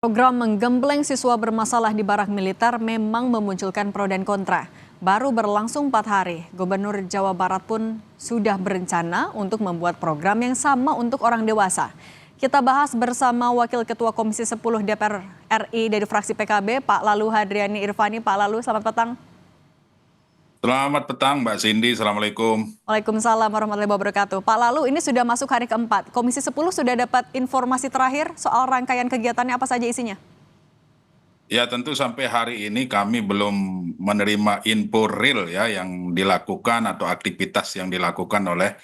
Program menggembleng siswa bermasalah di barak militer memang memunculkan pro dan kontra. Baru berlangsung 4 hari, Gubernur Jawa Barat pun sudah berencana untuk membuat program yang sama untuk orang dewasa. Kita bahas bersama Wakil Ketua Komisi 10 DPR RI dari fraksi PKB, Pak Lalu Hadriani Irvani. Pak Lalu, selamat petang. Selamat petang Mbak Cindy, Assalamualaikum. Waalaikumsalam warahmatullahi wabarakatuh. Pak Lalu, ini sudah masuk hari keempat. Komisi 10 sudah dapat informasi terakhir soal rangkaian kegiatannya, apa saja isinya? Ya tentu sampai hari ini kami belum menerima info real ya yang dilakukan atau aktivitas yang dilakukan oleh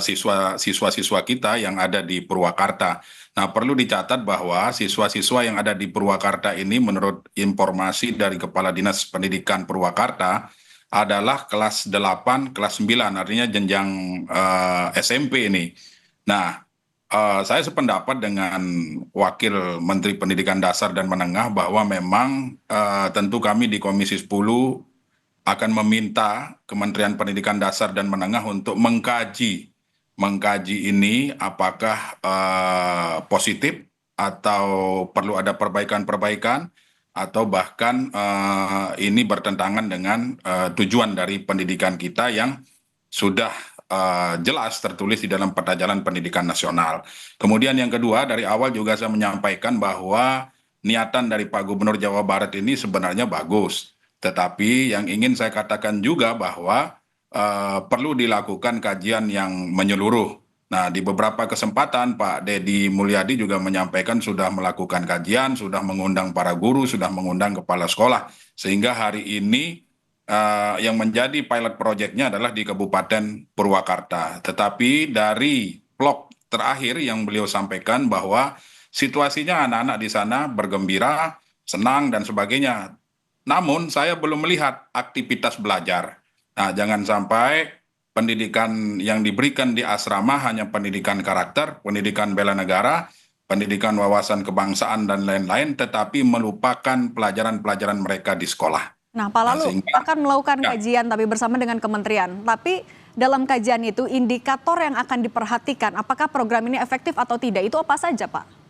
siswa-siswa kita yang ada di Purwakarta. Nah, perlu dicatat bahwa siswa-siswa yang ada di Purwakarta ini menurut informasi dari Kepala Dinas Pendidikan Purwakarta adalah kelas 8, kelas 9, artinya jenjang SMP ini. Nah, saya sependapat dengan Wakil Menteri Pendidikan Dasar dan Menengah bahwa memang tentu kami di Komisi 10 akan meminta Kementerian Pendidikan Dasar dan Menengah untuk mengkaji ini apakah positif atau perlu ada perbaikan-perbaikan atau bahkan ini bertentangan dengan tujuan dari pendidikan kita yang sudah jelas tertulis di dalam Peta Jalan Pendidikan Nasional. Kemudian yang kedua, dari awal juga saya menyampaikan bahwa niatan dari Pak Gubernur Jawa Barat ini sebenarnya bagus. Tetapi yang ingin saya katakan juga bahwa perlu dilakukan kajian yang menyeluruh. Nah, di beberapa kesempatan Pak Deddy Mulyadi juga menyampaikan sudah melakukan kajian, sudah mengundang para guru, sudah mengundang kepala sekolah. Sehingga hari ini yang menjadi pilot project-nya adalah di Kabupaten Purwakarta. Tetapi dari vlog terakhir yang beliau sampaikan bahwa situasinya anak-anak di sana bergembira, senang dan sebagainya. Namun saya belum melihat aktivitas belajar. Nah, jangan sampai pendidikan yang diberikan di asrama hanya pendidikan karakter, pendidikan bela negara, pendidikan wawasan kebangsaan dan lain-lain, tetapi melupakan pelajaran-pelajaran mereka di sekolah. Nah, Pak Nah, Lalu sehingga akan melakukan ya, kajian tapi bersama dengan kementerian. Tapi dalam kajian itu indikator yang akan diperhatikan apakah program ini efektif atau tidak itu apa saja, Pak?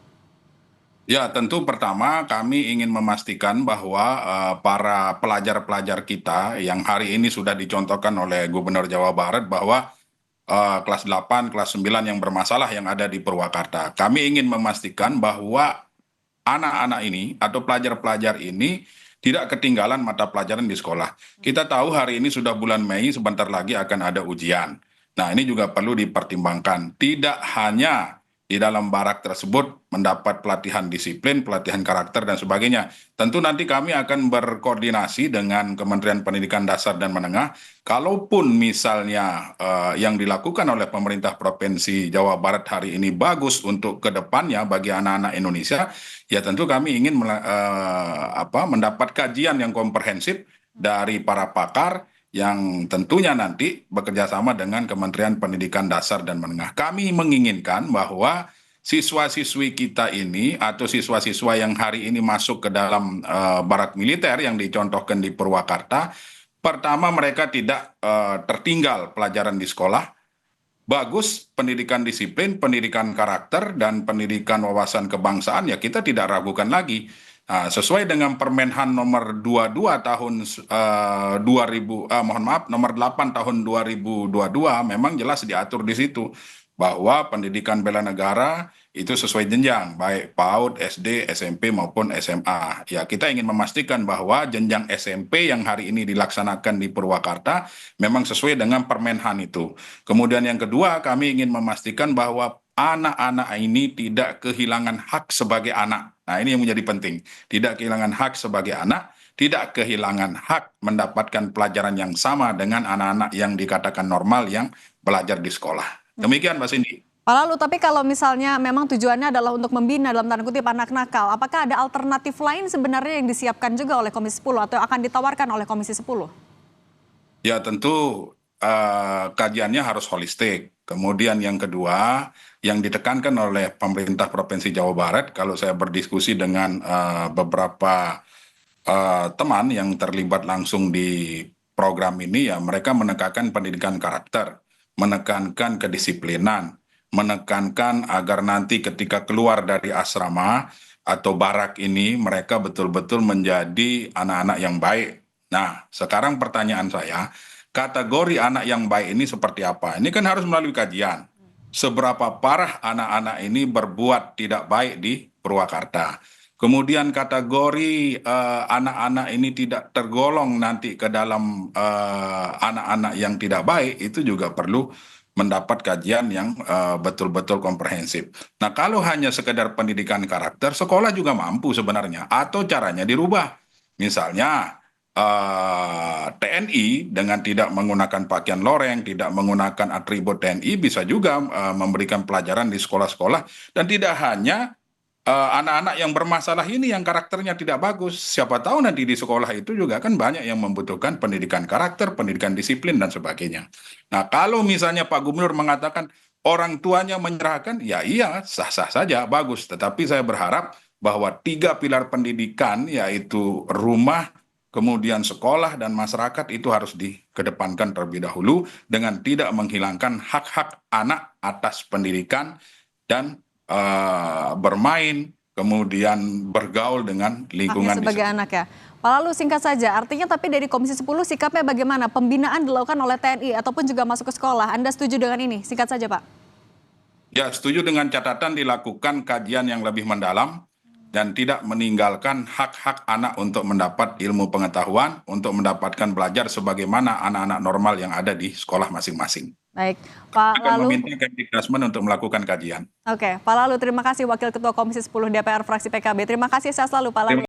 ya, tentu pertama kami ingin memastikan bahwa para pelajar-pelajar kita yang hari ini sudah dicontohkan oleh Gubernur Jawa Barat bahwa kelas 8, kelas 9 yang bermasalah yang ada di Purwakarta. Kami ingin memastikan bahwa anak-anak ini atau pelajar-pelajar ini tidak ketinggalan mata pelajaran di sekolah. Kita tahu hari ini sudah bulan Mei, sebentar lagi akan ada ujian. Nah, ini juga perlu dipertimbangkan. Tidak hanya di dalam barak tersebut mendapat pelatihan disiplin, pelatihan karakter, dan sebagainya. Tentu nanti kami akan berkoordinasi dengan Kementerian Pendidikan Dasar dan Menengah. Kalaupun misalnya yang dilakukan oleh pemerintah Provinsi Jawa Barat hari ini bagus untuk kedepannya bagi anak-anak Indonesia, ya tentu kami ingin mendapat kajian yang komprehensif dari para pakar yang tentunya nanti bekerja sama dengan Kementerian Pendidikan Dasar dan Menengah. Kami menginginkan bahwa siswa-siswi kita ini atau siswa-siswa yang hari ini masuk ke dalam barak militer yang dicontohkan di Purwakarta, pertama mereka tidak tertinggal pelajaran di sekolah, bagus pendidikan disiplin, pendidikan karakter, dan pendidikan wawasan kebangsaan, ya kita tidak ragukan lagi. Nah, sesuai dengan Permenhan nomor 22 tahun 2000, mohon maaf, nomor 8 tahun 2022, memang jelas diatur di situ bahwa pendidikan bela negara itu sesuai jenjang, baik PAUD, SD, SMP maupun SMA. Ya, kita ingin memastikan bahwa jenjang SMP yang hari ini dilaksanakan di Purwakarta memang sesuai dengan Permenhan itu. Kemudian yang kedua, kami ingin memastikan bahwa anak-anak ini tidak kehilangan hak sebagai anak. Nah, ini yang menjadi penting. Tidak kehilangan hak sebagai anak, tidak kehilangan hak mendapatkan pelajaran yang sama dengan anak-anak yang dikatakan normal yang belajar di sekolah. Demikian, Mbak Cindy. Pak Lalu, tapi kalau misalnya memang tujuannya adalah untuk membina dalam tanda kutip anak nakal, apakah ada alternatif lain sebenarnya yang disiapkan juga oleh Komisi 10 atau akan ditawarkan oleh Komisi 10? Ya tentu kajiannya harus holistik. Kemudian yang kedua, yang ditekankan oleh pemerintah Provinsi Jawa Barat, kalau saya berdiskusi dengan beberapa teman yang terlibat langsung di program ini, ya mereka menekankan pendidikan karakter, menekankan kedisiplinan, menekankan agar nanti ketika keluar dari asrama, atau barak ini mereka betul-betul menjadi anak-anak yang baik. Nah, sekarang pertanyaan saya, kategori anak yang baik ini seperti apa? Ini kan harus melalui kajian. Seberapa parah anak-anak ini berbuat tidak baik di Purwakarta. Kemudian kategori anak-anak ini tidak tergolong nanti ke dalam anak-anak yang tidak baik, itu juga perlu mendapat kajian yang betul-betul komprehensif. Nah, kalau hanya sekedar pendidikan karakter, sekolah juga mampu sebenarnya, atau caranya dirubah. Misalnya, TNI dengan tidak menggunakan pakaian loreng, tidak menggunakan atribut TNI, bisa juga memberikan pelajaran di sekolah-sekolah, dan tidak hanya anak-anak yang bermasalah ini yang karakternya tidak bagus. Siapa tahu nanti di sekolah itu juga kan banyak yang membutuhkan pendidikan karakter, pendidikan disiplin, dan sebagainya. Nah, kalau misalnya Pak Gubernur mengatakan orang tuanya menyerahkan, ya iya, sah-sah saja, bagus. Tetapi saya berharap bahwa 3 pilar pendidikan, yaitu rumah, kemudian sekolah, dan masyarakat, itu harus dikedepankan terlebih dahulu dengan tidak menghilangkan hak-hak anak atas pendidikan dan bermain, kemudian bergaul dengan Haknya lingkungan di sebagai sekitar. anak ya. Pak Lalu singkat saja, artinya tapi dari Komisi 10 sikapnya bagaimana? Pembinaan dilakukan oleh TNI ataupun juga masuk ke sekolah. Anda setuju dengan ini? Singkat saja Pak. Ya, setuju dengan catatan dilakukan kajian yang lebih mendalam dan tidak meninggalkan hak-hak anak untuk mendapat ilmu pengetahuan, untuk mendapatkan belajar sebagaimana anak-anak normal yang ada di sekolah masing-masing. Baik, Pak Akan Lalu. meminta Kemdikbud untuk melakukan kajian. Oke, Pak Lalu terima kasih Wakil Ketua Komisi 10 DPR fraksi PKB. Terima kasih, sehat selalu Pak Lalu.